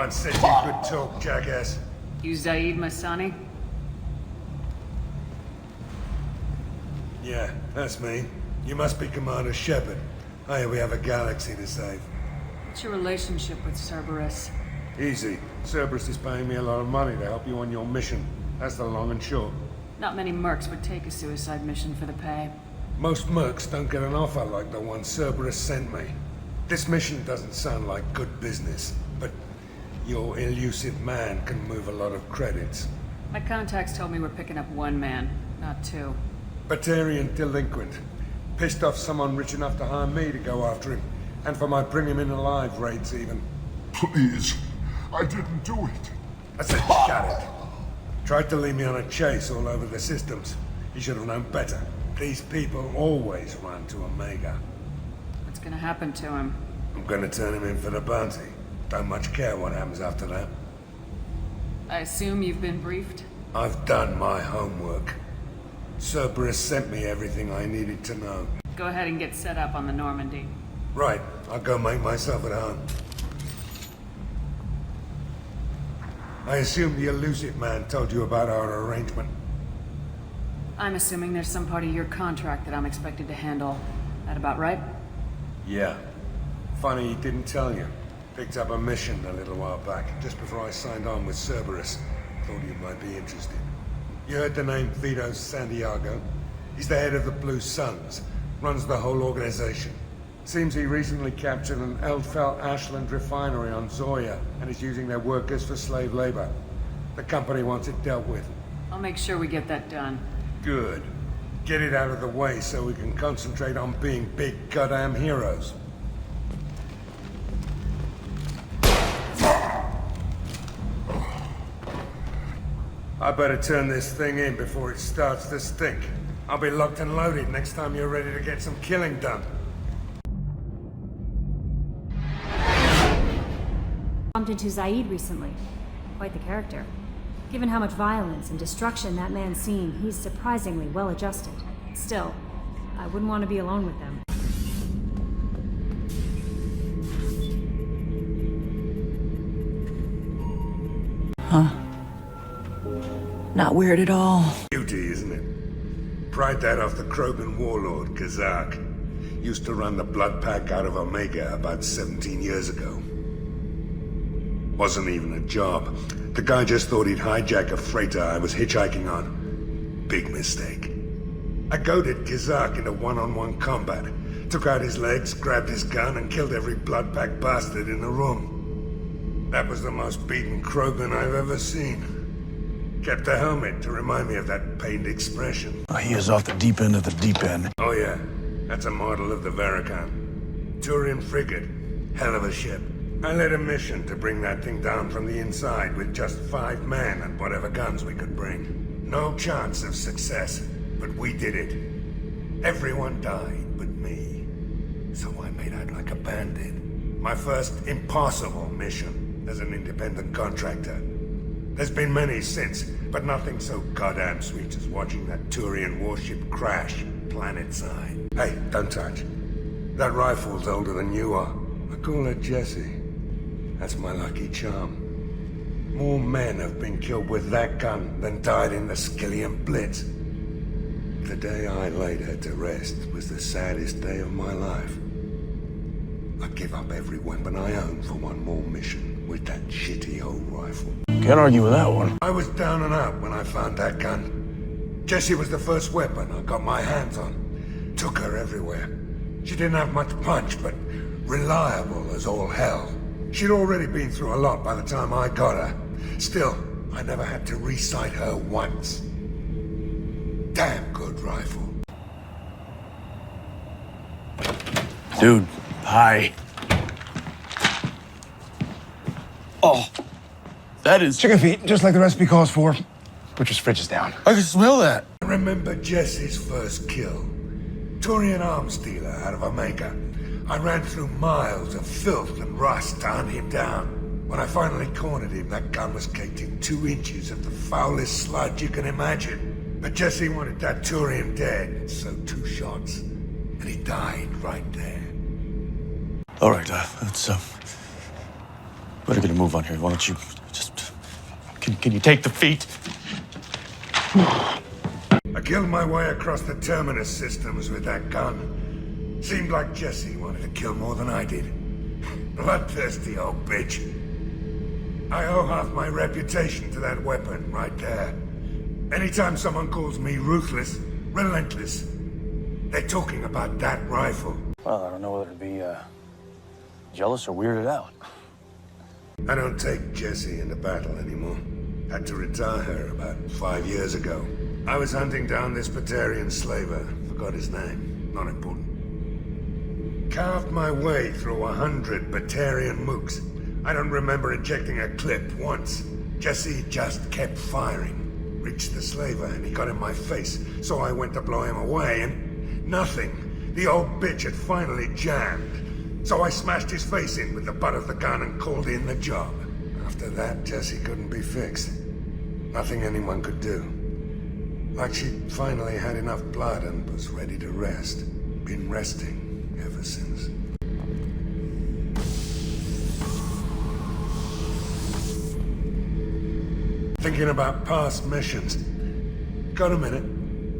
Everyone said you could talk, jackass. You Zaeed Massani? Yeah, that's me. You must be Commander Shepard. I hear we have a galaxy to save. What's your relationship with Cerberus? Easy. Cerberus is paying me a lot of money to help you on your mission. That's the long and short. Not many mercs would take a suicide mission for the pay. Most mercs don't get an offer like the one Cerberus sent me. This mission doesn't sound like good business, but your elusive man can move a lot of credits. My contacts told me we're picking up one man, not two. Batarian delinquent. Pissed off someone rich enough to hire me to go after him. And for my bring him in alive raids even. Please, I didn't do it. I said shut it. Tried to lead me on a chase all over the systems. He should have known better. These people always run to Omega. What's gonna happen to him? I'm gonna turn him in for the bounty. Don't much care what happens after that. I assume you've been briefed? I've done my homework. Cerberus sent me everything I needed to know. Go ahead and get set up on the Normandy. Right, I'll go make myself at home. I assume the elusive man told you about our arrangement. I'm assuming there's some part of your contract that I'm expected to handle. That about right? Yeah. Funny he didn't tell you. Picked up a mission a little while back, just before I signed on with Cerberus. Thought you might be interested. You heard the name Vito Santiago? He's the head of the Blue Suns, runs the whole organization. Seems he recently captured an Eldfell-Ashland refinery on Zorya and is using their workers for slave labor. The company wants it dealt with. I'll make sure we get that done. Good. Get it out of the way so we can concentrate on being big goddamn heroes. I better turn this thing in before it starts to stink. I'll be locked and loaded next time you're ready to get some killing done. Bumped into Zaeed recently. Quite the character. Given how much violence and destruction that man's seen, he's surprisingly well adjusted. Still, I wouldn't want to be alone with them. Huh? Not weird at all. Beauty, isn't it? Pried that off the Krogan warlord, Kazak. Used to run the blood pack out of Omega about 17 years ago. Wasn't even a job. The guy just thought he'd hijack a freighter I was hitchhiking on. Big mistake. I goaded Kazak into one-on-one combat. Took out his legs, grabbed his gun, and killed every blood pack bastard in the room. That was the most beaten Krogan I've ever seen. Kept a helmet to remind me of that pained expression. He is off the deep end of the deep end. Oh yeah, that's a model of the Verican. Turian frigate. Hell of a ship. I led a mission to bring that thing down from the inside with just 5 men and whatever guns we could bring. No chance of success, but we did it. Everyone died but me. So I made out like a bandit. My first impossible mission as an independent contractor. There's been many since, but nothing so goddamn sweet as watching that Turian warship crash planet-side. Hey, don't touch. That rifle's older than you are. I call her Jessie. That's my lucky charm. More men have been killed with that gun than died in the Skillian Blitz. The day I laid her to rest was the saddest day of my life. I'd give up every weapon I own for one more mission with that shitty old rifle. Can't argue with that one. I was down and out when I found that gun. Jessie was the first weapon I got my hands on. Took her everywhere. She didn't have much punch, but reliable as all hell. She'd already been through a lot by the time I got her. Still, I never had to re-sight her once. Damn good rifle. Dude, hi. Oh, that is Chicken feet, just like the recipe calls for. Butcher's fridge is down. I can smell that. I remember Jessie's first kill. Turian arms dealer out of Omega. I ran through miles of filth and rust to hunt him down. When I finally cornered him, that gun was caked in 2 inches of the foulest sludge you can imagine. But Jessie wanted that Turian dead, so 2 shots. And he died right there. All right, let's Better get a move on here. Why don't you just... Can you take the feet? I killed my way across the terminus systems with that gun. Seemed like Jesse wanted to kill more than I did. Bloodthirsty old bitch. I owe half my reputation to that weapon right there. Anytime someone calls me ruthless, relentless, they're talking about that rifle. Well, I don't know whether to be jealous or weirded out. I don't take Jessie into battle anymore. Had to retire her about 5 years ago. I was hunting down this Batarian slaver. Forgot his name. Not important. Carved my way through 100 Batarian mooks. I don't remember ejecting a clip once. Jesse just kept firing. Reached the slaver and he got in my face, so I went to blow him away and... nothing. The old bitch had finally jammed. So I smashed his face in with the butt of the gun and called in the job. After that, Jesse couldn't be fixed. Nothing anyone could do. Like she'd finally had enough blood and was ready to rest. Been resting ever since. Thinking about past missions. Got a minute?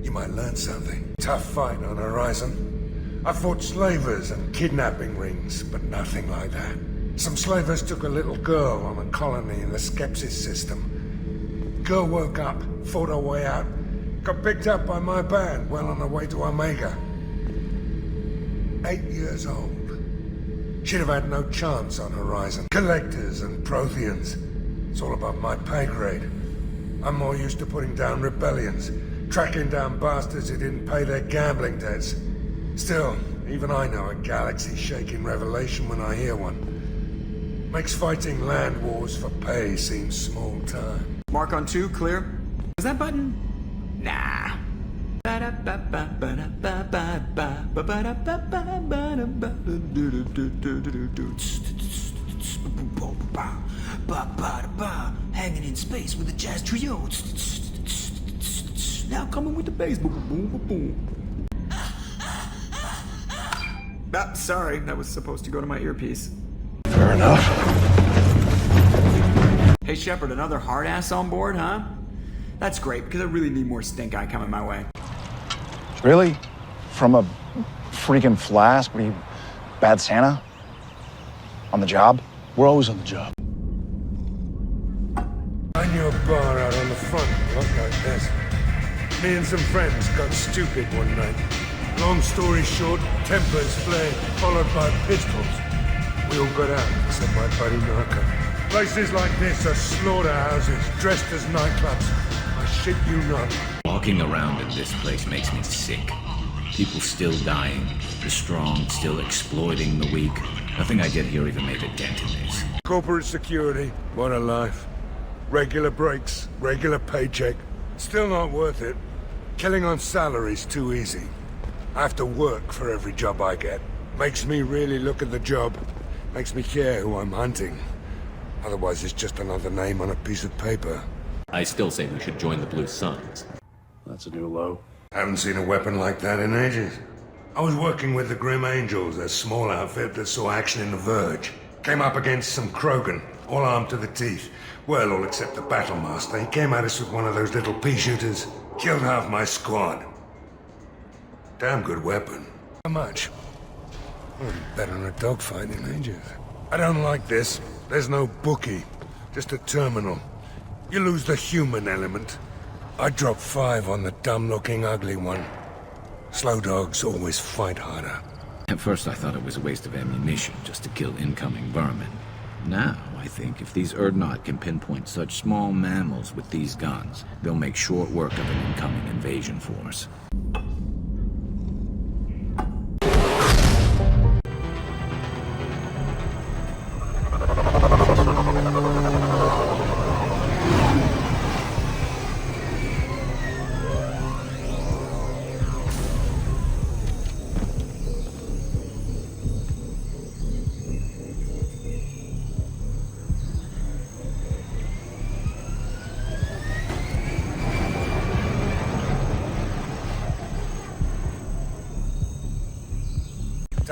You might learn something. Tough fight on horizon. I fought slavers and kidnapping rings, but nothing like that. Some slavers took a little girl on a colony in the Skepsis system. Girl woke up, fought her way out, got picked up by my band well on her way to Omega. 8 years old. She'd have had no chance on Horizon. Collectors and Protheans. It's all above my pay grade. I'm more used to putting down rebellions, tracking down bastards who didn't pay their gambling debts. Still, even I know a galaxy-shaking revelation when I hear one. Makes fighting land wars for pay seem small time. Mark on 2, clear. Is that button? Nah. Hanging in space with a jazz trio. Now coming with the bass. Ah, sorry, that was supposed to go to my earpiece. Fair enough. Hey Shepard, another hard ass on board, huh? That's great, because I really need more stink eye coming my way. Really? From a freaking flask? What are you, bad Santa? On the job? We're always on the job. I knew a bar out on the front, looked like this. Me and some friends got stupid one night. Long story short, tempers flared, followed by pistols. We all got out, except my buddy Narco. Places like this are slaughterhouses, dressed as nightclubs. I shit you not. Walking around in this place makes me sick. People still dying, the strong still exploiting the weak. Nothing I did here even made a dent in this. Corporate security, what a life. Regular breaks, regular paycheck. Still not worth it. Killing on salary's too easy. I have to work for every job I get. Makes me really look at the job. Makes me care who I'm hunting. Otherwise it's just another name on a piece of paper. I still say we should join the Blue Suns. That's a new low. Haven't seen a weapon like that in ages. I was working with the Grim Angels, a small outfit that saw action in the Verge. Came up against some Krogan, all armed to the teeth. Well, all except the Battlemaster. He came at us with one of those little pea shooters. Killed half my squad. Damn good weapon. How much? Well, better than a dogfight in ages. I don't like this. There's no bookie. Just a terminal. You lose the human element. I drop 5 on the dumb-looking ugly one. Slow dogs always fight harder. At first I thought it was a waste of ammunition just to kill incoming vermin. Now, I think if these Urdnot can pinpoint such small mammals with these guns, they'll make short work of an incoming invasion force.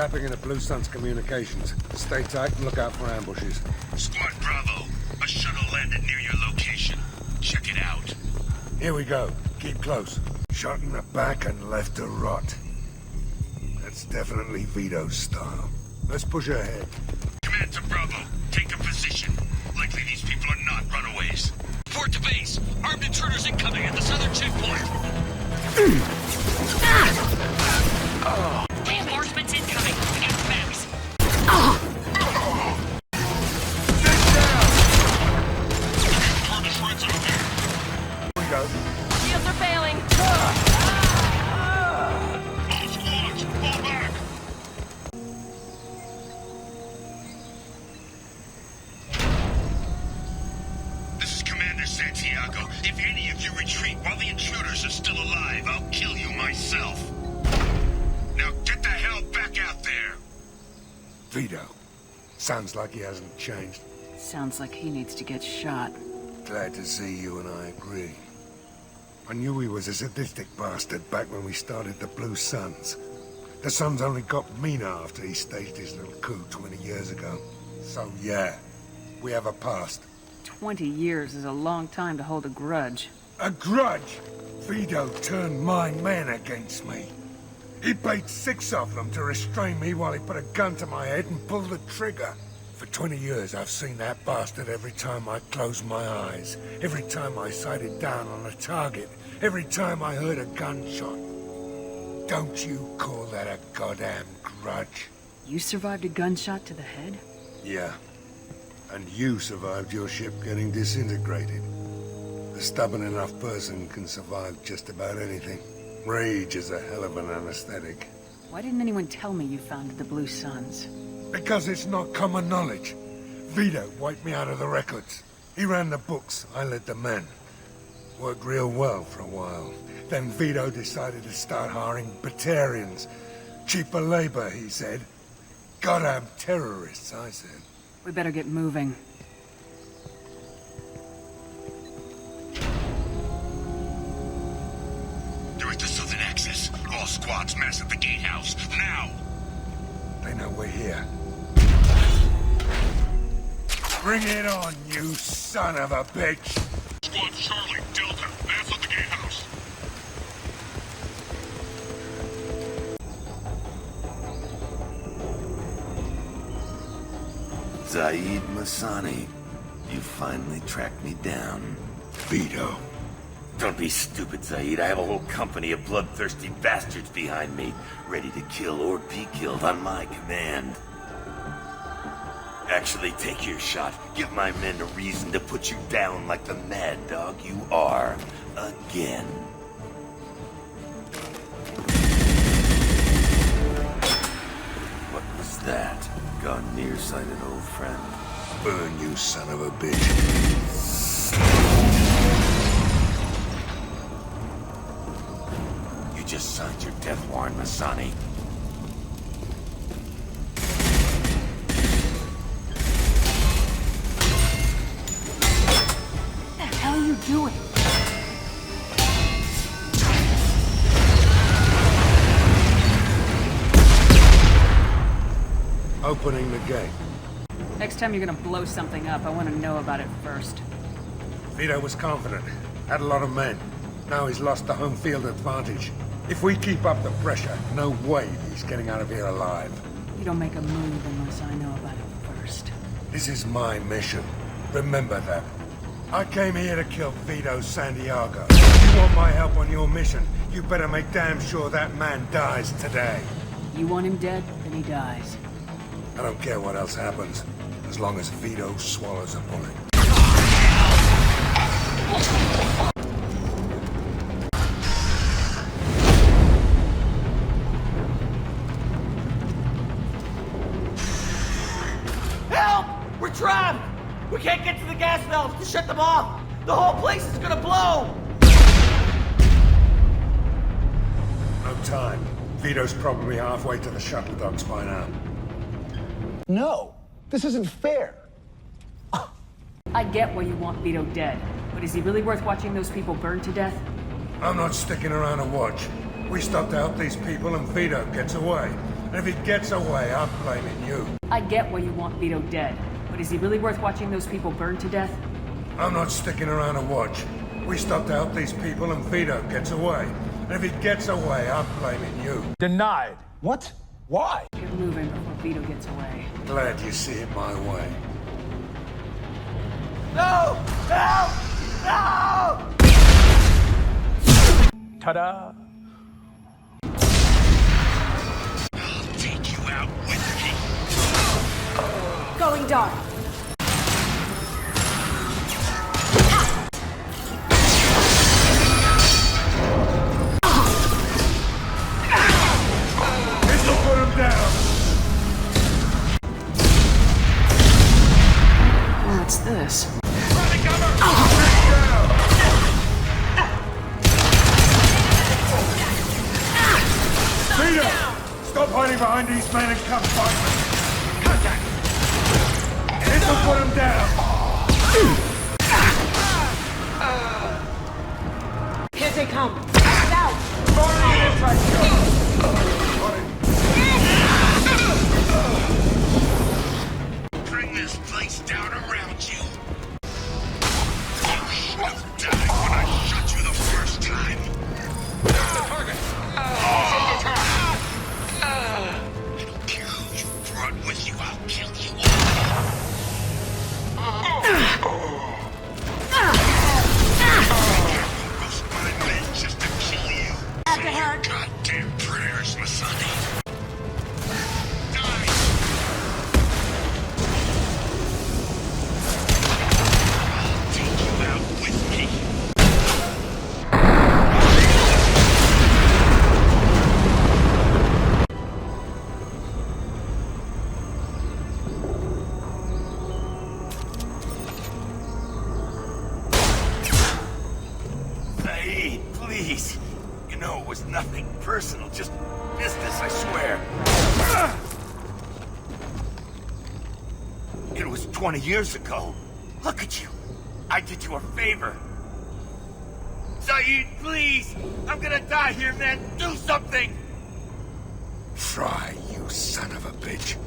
Tapping into Blue Sun's communications. Stay tight and look out for ambushes. Squad Bravo, a shuttle landed near your location. Check it out. Here we go. Keep close. Shot in the back and left to rot. That's definitely Vito's style. Let's push ahead. Command to Bravo, take a position. Likely these people are not runaways. Report to base. Armed intruders incoming at the southern checkpoint. Reinforcements incoming. Against Max. Here we go. Shields are failing! All squads, fall back. This is Commander Santiago. If any of you retreat while the intruders are still alive, I'll kill you myself. Now get the hell back out there! Vito. Sounds like he hasn't changed. Sounds like he needs to get shot. Glad to see you and I agree. I knew he was a sadistic bastard back when we started the Blue Suns. The Suns only got meaner after he staged his little coup 20 years ago. So yeah, we have a past. 20 years is a long time to hold a grudge. A grudge? Vito turned my men against me. He paid 6 of them to restrain me while he put a gun to my head and pulled the trigger. For 20 years, I've seen that bastard every time I closed my eyes, every time I sighted down on a target, every time I heard a gunshot. Don't you call that a goddamn grudge? You survived a gunshot to the head? Yeah. And you survived your ship getting disintegrated. A stubborn enough person can survive just about anything. Rage is a hell of an anesthetic. Why didn't anyone tell me you founded the Blue Suns? Because it's not common knowledge. Vito wiped me out of the records. He ran the books, I led the men. Worked real well for a while. Then Vito decided to start hiring Batarians. Cheaper labor, he said. Goddamn terrorists, I said. We better get moving. They're at the southern axis. All squads mass at the gatehouse. Now! They know we're here. Bring it on, you son of a bitch! Squad Charlie, Delta, mass at the gatehouse. Zaeed Massani, you finally tracked me down. Vito. Don't be stupid, Zaeed. I have a whole company of bloodthirsty bastards behind me, ready to kill or be killed on my command. Actually, take your shot. Give my men a reason to put you down like the mad dog you are. Again. What was that? Gone nearsighted, old friend. Burn, you son of a bitch. You just signed your death warrant, Massani. What the hell are you doing? Opening the gate. Next time you're gonna blow something up, I want to know about it first. Vito was confident. Had a lot of men. Now he's lost the home field advantage. If we keep up the pressure, no way he's getting out of here alive. You don't make a move unless I know about it first. This is my mission. Remember that. I came here to kill Vito Santiago. If you want my help on your mission, you better make damn sure that man dies today. You want him dead, then he dies. I don't care what else happens, as long as Vito swallows a bullet. Help! We're trapped! We can't get to the gas valves to shut them off! The whole place is gonna blow! No time. Vito's probably halfway to the shuttle docks by now. No, this isn't fair. I get why you want Vito dead, but is he really worth watching those people burn to death? I'm not sticking around to watch. We stop to help these people and Vito gets away. And if he gets away, I'm blaming you. I get why you want Vito dead, but is he really worth watching those people burn to death? I'm not sticking around to watch. We stop to help these people and Vito gets away. And if he gets away, I'm blaming you. Denied. What? Why? Get moving before Vito gets away. Glad you see it my way. No! No! No! Ta-da! I'll take you out with me. Going dark. This'll put him down. What's this? Vito! Stop hiding behind these men and come fight me. Contact! This'll put him down. Here they come! Now! Bring this place down around you. You should have died when I shot you the first time. Target! I don't care who you brought with you, I'll kill you all. Roast my men just to kill you. Say your goddamn prayers, Massani. Die! I'll take you out with me. Zaeed, please. You know it was nothing personal, just business, I swear. It was 20 years ago. Look at you. I did you a favor. Zaeed, please! I'm gonna die here, man. Do something! Try, you son of a bitch.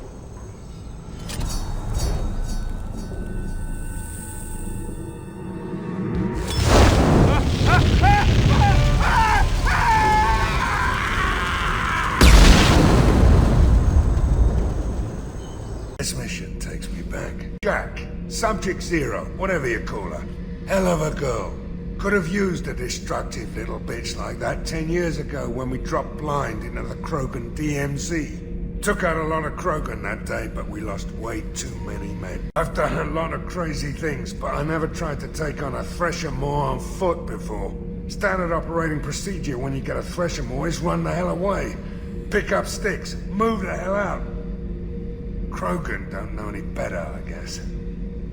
This mission takes me back. Jack, Subject Zero, whatever you call her. Hell of a girl. Could have used a destructive little bitch like that 10 years ago when we dropped blind into the Krogan DMZ. Took out a lot of Krogan that day, but we lost way too many men. I've done a lot of crazy things, but I never tried to take on a Thresher Maw on foot before. Standard operating procedure when you get a Thresher Maw is run the hell away. Pick up sticks, move the hell out. Krogan don't know any better, I guess.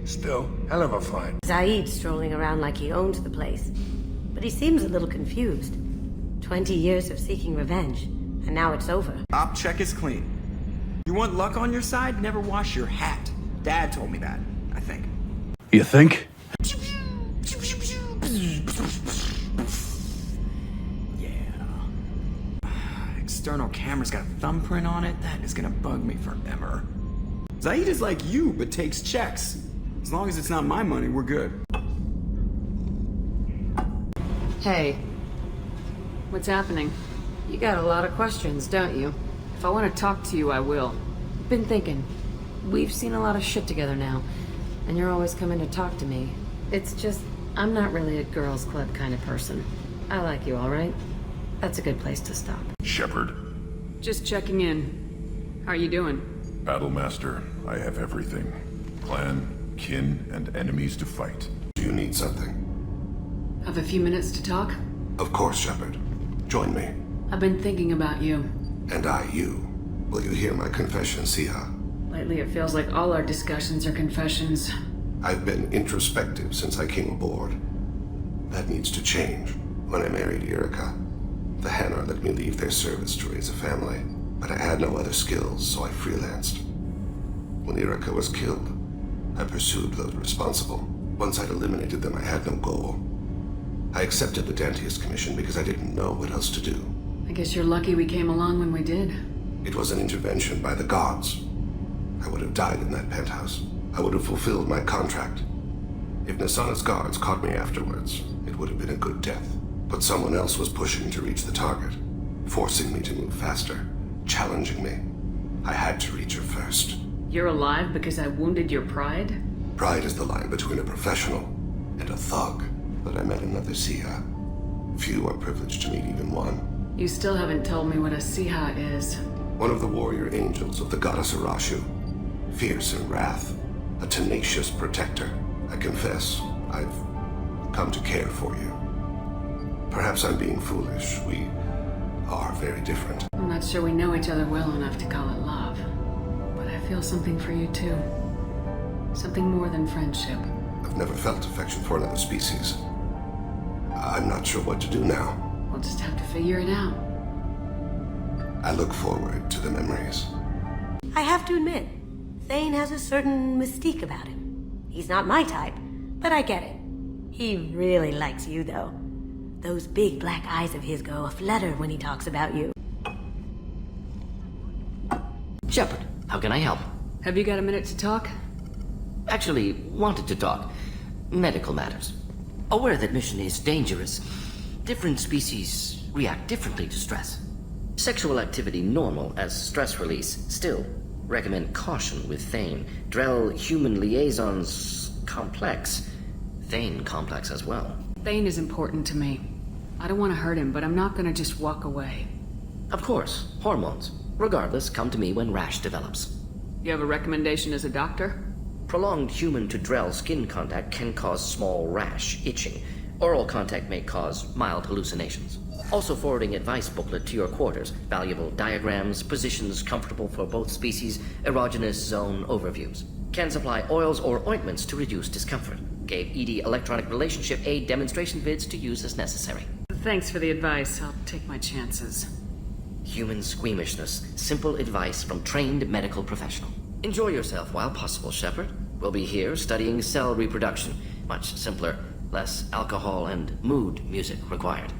Still, hell of a fight. Zaeed strolling around like he owned the place. But he seems a little confused. 20 years of seeking revenge, and now it's over. Op check is clean. You want luck on your side? Never wash your hat. Dad told me that, I think. You think? Yeah. External camera's got a thumbprint on it. That is gonna bug me forever. Zaeed is like you, but takes checks. As long as it's not my money, we're good. Hey. What's happening? You got a lot of questions, don't you? If I want to talk to you, I will. Been thinking. We've seen a lot of shit together now, and you're always coming to talk to me. It's just, I'm not really a girls' club kind of person. I like you, all right? That's a good place to stop. Shepard, Just checking in. How are you doing? Battlemaster, I have everything. Clan, kin, and enemies to fight. Do you need something? Have a few minutes to talk? Of course, Shepard. Join me. I've been thinking about you. And I you. Will you hear my confession, Siha? Lately it feels like all our discussions are confessions. I've been introspective since I came aboard. That needs to change. When I married Yurika, the Hanar let me leave their service to raise a family. But I had no other skills, so I freelanced. When Yurika was killed, I pursued those responsible. Once I'd eliminated them, I had no goal. I accepted the Dantius commission because I didn't know what else to do. I guess you're lucky we came along when we did. It was an intervention by the gods. I would have died in that penthouse. I would have fulfilled my contract. If Nassana's guards caught me afterwards, it would have been a good death. But someone else was pushing to reach the target, forcing me to move faster, challenging me. I had to reach her first. You're alive because I wounded your pride? Pride is the line between a professional and a thug. But I met another Siha. Few are privileged to meet even one. You still haven't told me what a Siha is. One of the warrior angels of the goddess Arashu. Fierce in wrath. A tenacious protector. I confess, I've come to care for you. Perhaps I'm being foolish. We are very different. I'm not sure we know each other well enough to call it love. But I feel something for you too. Something more than friendship. I've never felt affection for another species. I'm not sure what to do now. We'll just have to figure it out. I look forward to the memories. I have to admit, Thane has a certain mystique about him. He's not my type, but I get it. He really likes you, though. Those big black eyes of his go aflutter when he talks about you. Shepard, how can I help? Have you got a minute to talk? Actually, wanted to talk. Medical matters. Aware that mission is dangerous. Different species react differently to stress. Sexual activity normal as stress release. Still, recommend caution with Thane. Drell-human liaisons complex. Thane complex as well. Thane is important to me. I don't want to hurt him, but I'm not going to just walk away. Of course, hormones. Regardless, come to me when rash develops. You have a recommendation as a doctor? Prolonged human to Drell skin contact can cause small rash, itching. Oral contact may cause mild hallucinations. Also forwarding advice booklet to your quarters. Valuable diagrams, positions comfortable for both species, erogenous zone overviews. Can supply oils or ointments to reduce discomfort. Gave ED electronic relationship aid demonstration vids to use as necessary. Thanks for the advice. I'll take my chances. Human squeamishness. Simple advice from trained medical professional. Enjoy yourself while possible, Shepard. We'll be here studying cell reproduction. Much simpler, less alcohol and mood music required.